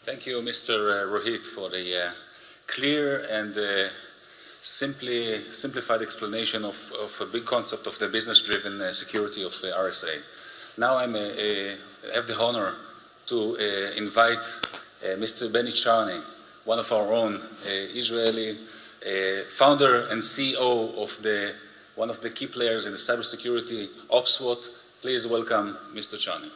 Thank you, Mr. Rohit, for the clear and simplified explanation of a big concept of the business-driven security of RSA. Now I have the honor to invite Mr. Benny Czarny, one of our own Israeli founder and CEO of one of the key players in the cybersecurity OpsWat. Please welcome Mr. Czarny.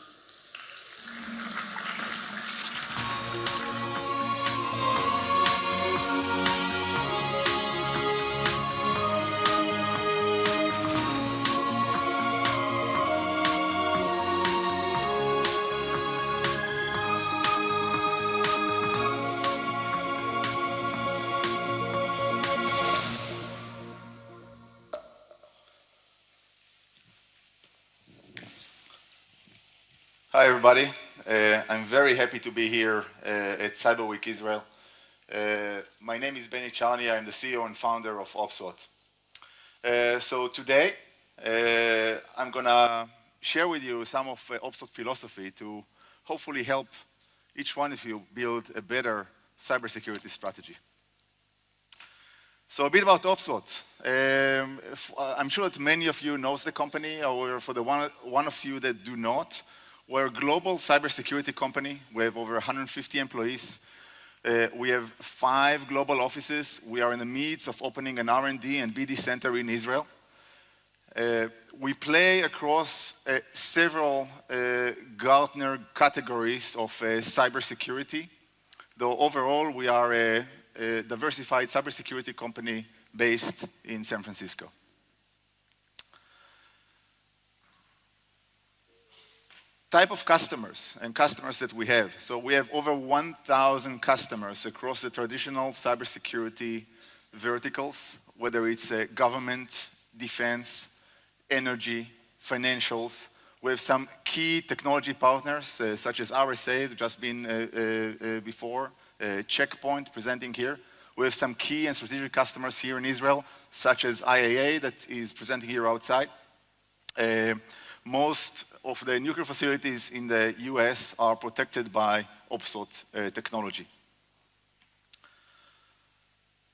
Hi everybody, I'm very happy to be here at Cyber Week Israel. My name is Benny Czarny, I'm the CEO and founder of OpsWat. So today I'm going to share with you some of OpsWat philosophy to hopefully help each one of you build a better cybersecurity strategy. So a bit about OpsWat. I'm sure that many of you know the company, or for the one of you that do not, we're a global cybersecurity company. We have over 150 employees. We have 5 global offices. We are in the midst of opening an R&D and BD center in Israel. We play across several Gartner categories of cybersecurity, though overall we are a diversified cybersecurity company based in San Francisco. Type of customers and customers that we have. So we have over 1,000 customers across the traditional cybersecurity verticals, whether it's government, defense, energy, financials. We have some key technology partners such as RSA, that just been before, Checkpoint presenting here. We have some key and strategic customers here in Israel, such as IAA that is presenting here outside. Most of the nuclear facilities in the US are protected by OpsWat technology.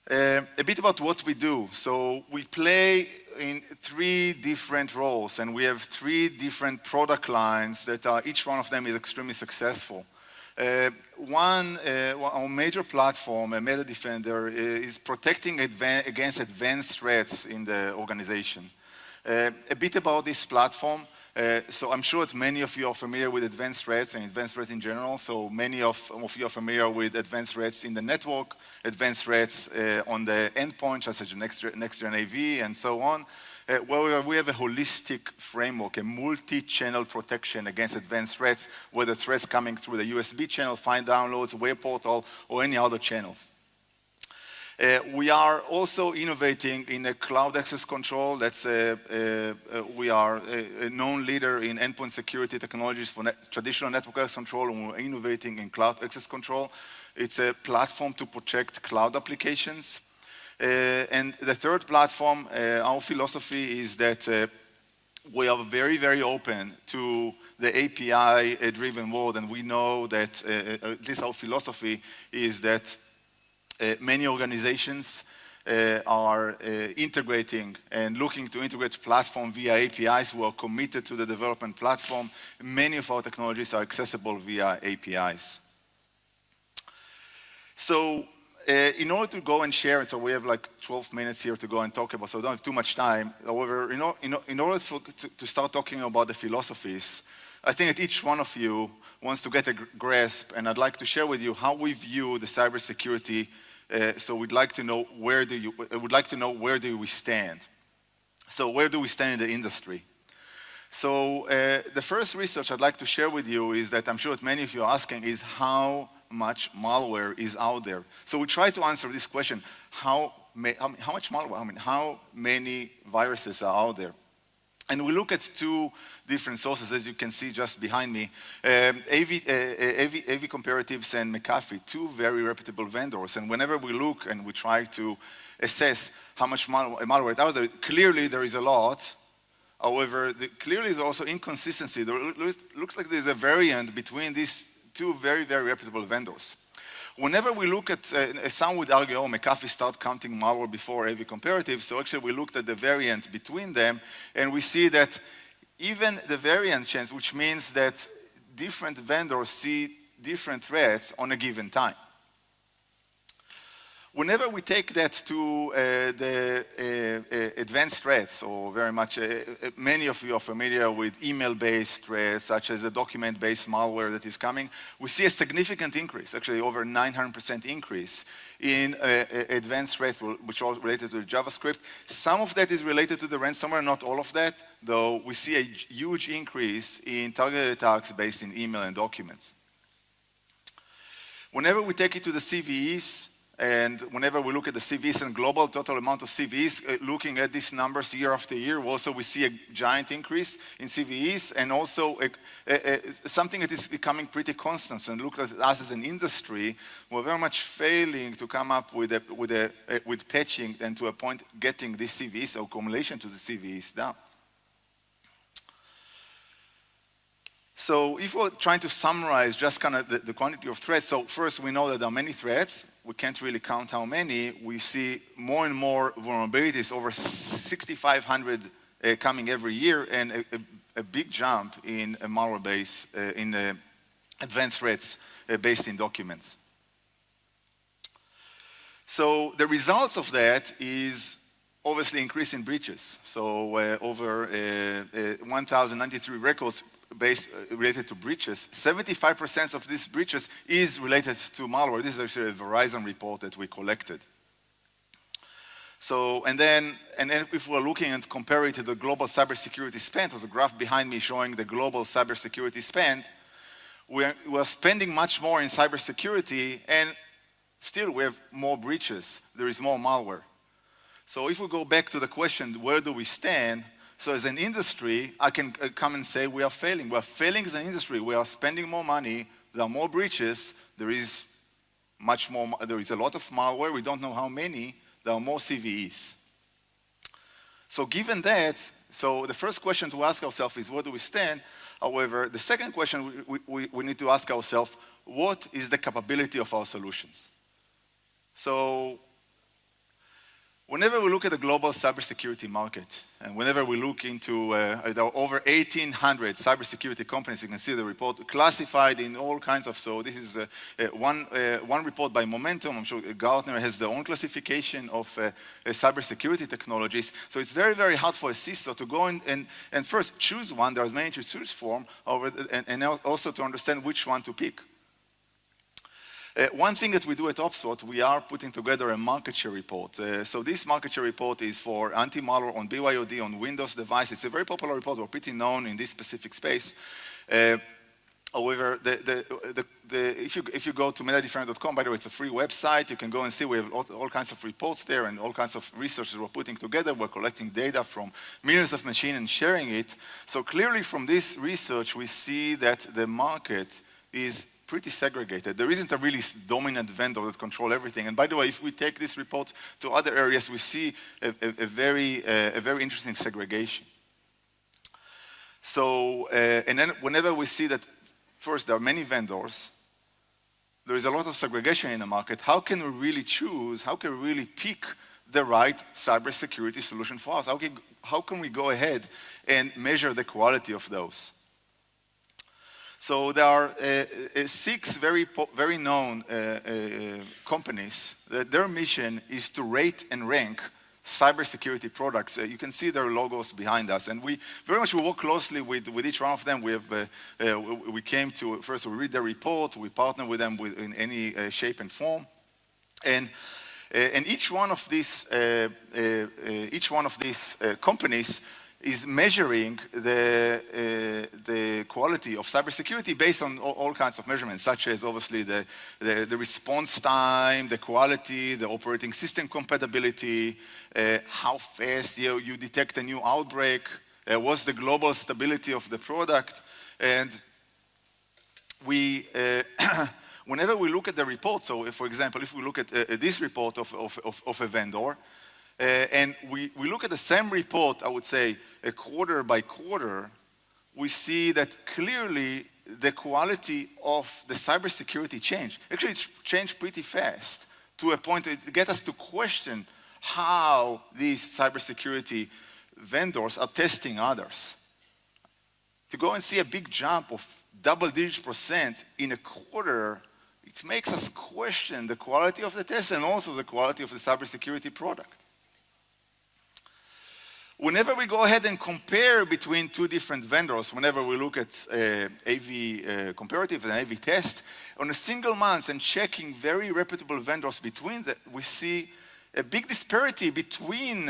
A bit about what we do. So we play in 3 different roles, and we have 3 different product lines that are, each one of them is extremely successful. Our major platform, a Meta Defender, is protecting against advanced threats in the organization. A bit about this platform. So I'm sure that many of you are familiar with advanced threats and advanced threats in general. So many of you are familiar with advanced threats in the network, advanced threats on the endpoint, such as next-gen AV, and so on. Where we have a holistic framework, a multi-channel protection against advanced threats, whether threats coming through the USB channel, file downloads, web portal, or any other channels. We are also innovating in a cloud access control. We are a known leader in endpoint security technologies for traditional network access control, and we're innovating in cloud access control. It's a platform to protect cloud applications. And the third platform, our philosophy is that we are very, very open to the API-driven world, and we know that, at least our philosophy is that many organizations are integrating and looking to integrate platform via APIs. We are committed to the development platform. Many of our technologies are accessible via APIs. So in order to go and share it, so we have like 12 minutes here to go and talk about, so we don't have too much time. However, in order to start talking about the philosophies, I think that each one of you wants to get a grasp, and I'd like to share with you how we view the cybersecurity. So we'd like to know where do we stand. So where do we stand in the industry? So the first research I'd like to share with you is that I'm sure that many of you are asking is how much malware is out there. So we try to answer this question: how much malware? How many viruses are out there? And we look at 2 different sources, as you can see just behind me. AV Comparatives and McAfee, 2 very reputable vendors. And whenever we look and we try to assess how much malware is out there, clearly there is a lot. However, clearly there's also inconsistency. There looks like there's a variant between these 2 very, very reputable vendors. Whenever we look at, some would argue, oh, McAfee started counting malware before AV comparative, so actually we looked at the variant between them, and we see that even the variance change, which means that different vendors see different threats on a given time. Whenever we take that to the advanced threats, or very much, many of you are familiar with email-based threats, such as the document-based malware that is coming, we see a significant increase, actually over 900% increase in advanced threats, which are related to JavaScript. Some of that is related to the ransomware, not all of that, though we see a huge increase in targeted attacks based in email and documents. Whenever we take it to the CVEs, and whenever we look at the CVEs and global total amount of CVEs, looking at these numbers year after year, also we see a giant increase in CVEs, and also something that is becoming pretty constant. And look at us as an industry, we're very much failing to come up with patching and to a point getting these CVEs or accumulation to the CVEs down. So if we're trying to summarize just kind of the quantity of threats, so first we know that there are many threats. We can't really count how many. We see more and more vulnerabilities, over 6,500 coming every year, and a big jump in a malware base, in advanced threats based in documents. So the results of that is obviously increase in breaches. So over 1,093 records related to breaches. 75% of these breaches is related to malware. This is actually a Verizon report that we collected. So, and then if we're looking and compare it to the global cybersecurity spend, there's a graph behind me showing the global cybersecurity spend. We're spending much more in cybersecurity, and still we have more breaches. There is more malware. So if we go back to the question, where do we stand? So as an industry, I can come and say we are failing. We are failing as an industry. We are spending more money. There are more breaches. There is much more. There is a lot of malware. We don't know how many. There are more CVEs. So given that, so the first question to ask ourselves is, where do we stand? However, the second question we need to ask ourselves, what is the capability of our solutions? So whenever we look at the global cybersecurity market, and whenever we look into, there are over 1,800 cybersecurity companies, you can see the report classified in all kinds of, so this is one report by Momentum. I'm sure Gartner has their own classification of cybersecurity technologies. So it's very, very hard for a CISO to go in and first choose one. There's many to choose from, and also to understand which one to pick. One thing that we do at OPSWAT, we are putting together a market share report. So this market share report is for anti-malware on BYOD on Windows device. It's a very popular report. We're pretty known in this specific space. However, if you go to MetaDefender.com, by the way, it's a free website. You can go and see we have all kinds of reports there and all kinds of research that we're putting together. We're collecting data from millions of machines and sharing it. So clearly from this research, we see that the market is pretty segregated. There isn't a really dominant vendor that controls everything. And by the way, if we take this report to other areas, we see a very interesting segregation. So, and then whenever we see that, first, there are many vendors, there is a lot of segregation in the market. How can we really choose, how can we really pick the right cybersecurity solution for us? How can we go ahead and measure the quality of those? So there are 6 very known companies that their mission is to rate and rank cybersecurity products. You can see their logos behind us, and we very much work closely with each one of them. We came to first we read their report, we partner with them in any shape and form, and each one of these companies is measuring the quality of cybersecurity based on all kinds of measurements, such as obviously the response time, the quality, the operating system compatibility, how fast you detect a new outbreak, what's the global stability of the product. And we, whenever we look at the report, so if, for example, if we look at this report of a vendor, and we look at the same report, I would say, quarter by quarter, we see that clearly the quality of the cybersecurity changed. Actually, it changed pretty fast to a point that it gets us to question how these cybersecurity vendors are testing others. To go and see a big jump of double-digit % in a quarter, it makes us question the quality of the test and also the quality of the cybersecurity product. Whenever we go ahead and compare between two different vendors, whenever we look at AV comparative and AV test, on a single month and checking very reputable vendors between them, we see a big disparity between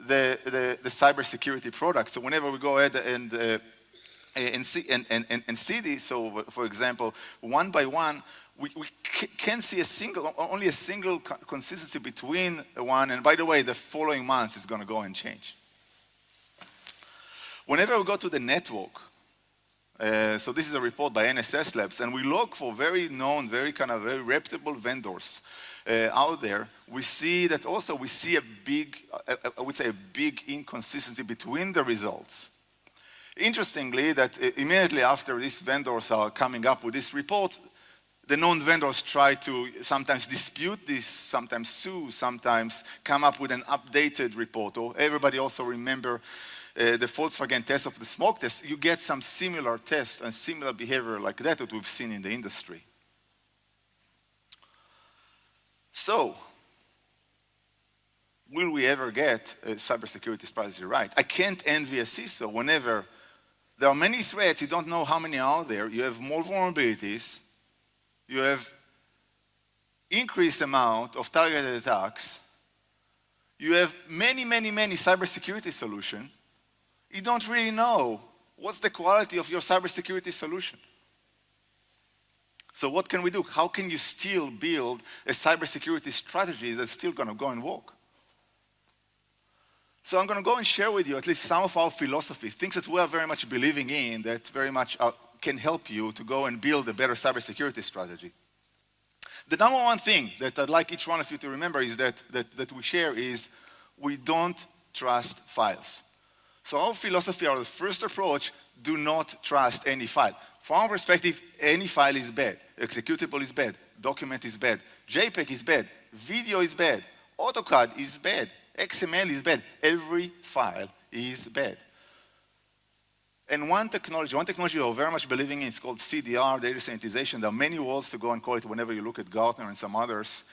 the cybersecurity products. So whenever we go ahead and see this, so for example, one by one, we can see only a single consistency between one, and by the way, the following months is going to go and change. Whenever we go to the network, so this is a report by NSS Labs, and we look for very known, very reputable vendors out there, we see that also we see a big, I would say a big inconsistency between the results. Interestingly, that immediately after these vendors are coming up with this report, the known vendors try to sometimes dispute this, sometimes sue, sometimes come up with an updated report. Or everybody also remember the Volkswagen test of the smoke test. You get some similar tests and similar behavior like that we've seen in the industry. So, will we ever get a cybersecurity strategy right? I can't envy a CISO. Whenever there are many threats, you don't know how many are there, you have more vulnerabilities, you have increased amount of targeted attacks, you have many cybersecurity solutions, you don't really know what's the quality of your cybersecurity solution. So what can we do? How can you still build a cybersecurity strategy that's still going to go and work? So I'm going to go and share with you at least some of our philosophy, things that we are very much believing in that very much can help you to go and build a better cybersecurity strategy. The number one thing that I'd like each one of you to remember is that we share is we don't trust files. So our philosophy, our first approach, do not trust any file. From our perspective, any file is bad. Executable is bad. Document is bad. JPEG is bad. Video is bad. AutoCAD is bad. XML is bad. Every file is bad. And one technology we're very much believing in is called CDR, data sanitization. There are many words to go and call it whenever you look at Gartner and some others.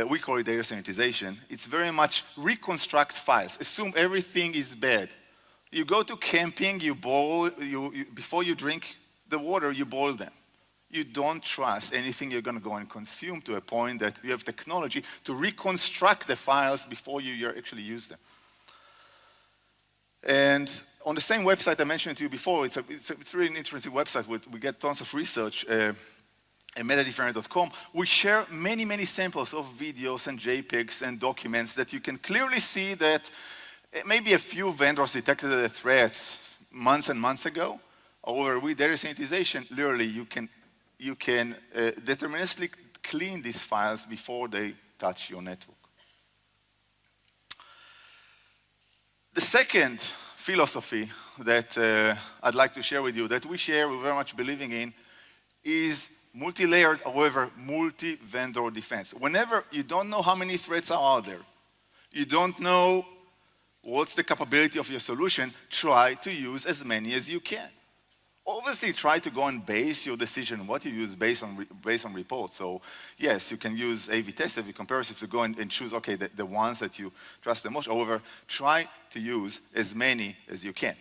We call it data sanitization. It's very much reconstruct files. Assume everything is bad. You go to camping, before you drink the water, you boil them. You don't trust anything you're going to go and consume to a point that you have technology to reconstruct the files before you actually use them. And on the same website I mentioned to you before, it's really an interesting website. We get tons of research at metadefender.com. We share many samples of videos and JPEGs and documents that you can clearly see that maybe a few vendors detected the threats months and months ago. However, with data sanitization, literally you can deterministically clean these files before they touch your network. The second philosophy that I'd like to share with you, that we're very much believing in, is multi-layered, however, multi-vendor defense. Whenever you don't know how many threats are out there, you don't know what's the capability of your solution, try to use as many as you can. Obviously, try to go and base your decision on what you use based on reports. So, yes, you can use A/B tests, A/B comparisons to go and choose, okay, the ones that you trust the most. However, try to use as many as you can.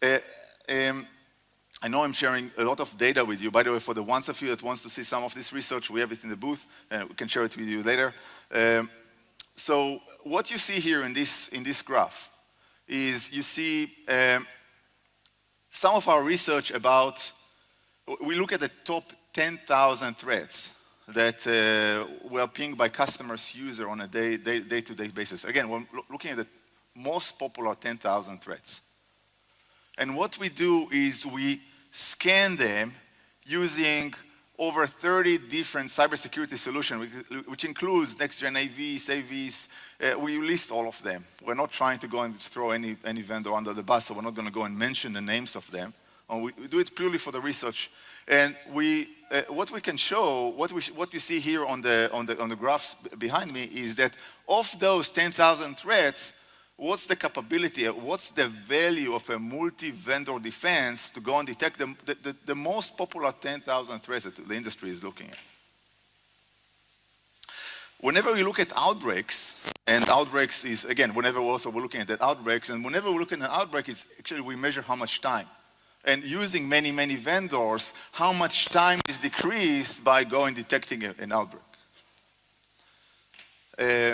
I know I'm sharing a lot of data with you. By the way, for the ones of you that wants to see some of this research, we have it in the booth. We can share it with you later. So, what you see here in this graph is you see some of our research about, we look at the top 10,000 threats that were pinged by customers' user on a day-to-day basis. Again, we're looking at the most popular 10,000 threats. And what we do is we scan them using over 30 different cybersecurity solutions, which includes next-gen AVs. We list all of them. We're not trying to go and throw any vendor under the bus, so we're not going to go and mention the names of them. and we do it purely for the research. And what we can show, what you see here on the graphs behind me is that of those 10,000 threats, what's the capability, what's the value of a multi-vendor defense to go and detect the most popular 10,000 threats that the industry is looking at. Whenever we look at outbreaks, and outbreaks is, again, whenever we're looking at the outbreaks, and whenever we look at an outbreak, it's actually we measure how much time. And using many, many vendors, how much time is decreased by going detecting an outbreak.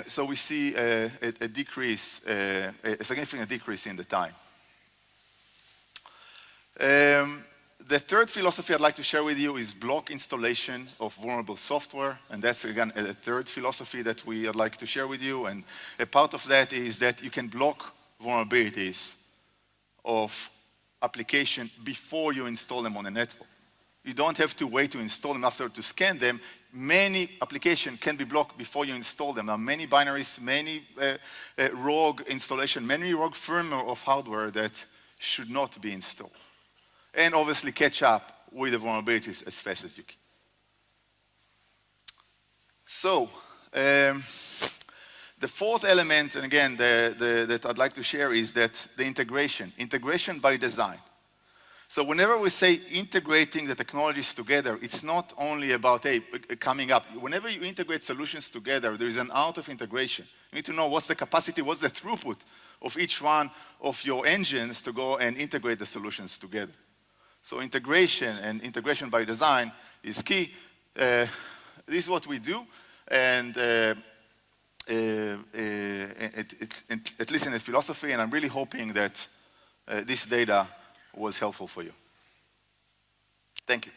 So we see a decrease, a significant decrease in the time. The third philosophy I'd like to share with you is block installation of vulnerable software. And that's, again, a third philosophy that I'd like to share with you. And a part of that is that you can block vulnerabilities of application before you install them on a network. You don't have to wait to install them after to scan them. Many applications can be blocked before you install them. There are many binaries, many rogue installation, many rogue firmware of hardware that should not be installed. And obviously catch up with the vulnerabilities as fast as you can. So, the fourth element, and again, that I'd like to share is that the integration by design. So whenever we say integrating the technologies together, it's not only about, hey, coming up. Whenever you integrate solutions together, there is an art of integration. You need to know what's the capacity, what's the throughput of each one of your engines to go and integrate the solutions together. So integration and integration by design is key. This is what we do, and at least in the philosophy, and I'm really hoping that this data was helpful for you. Thank you.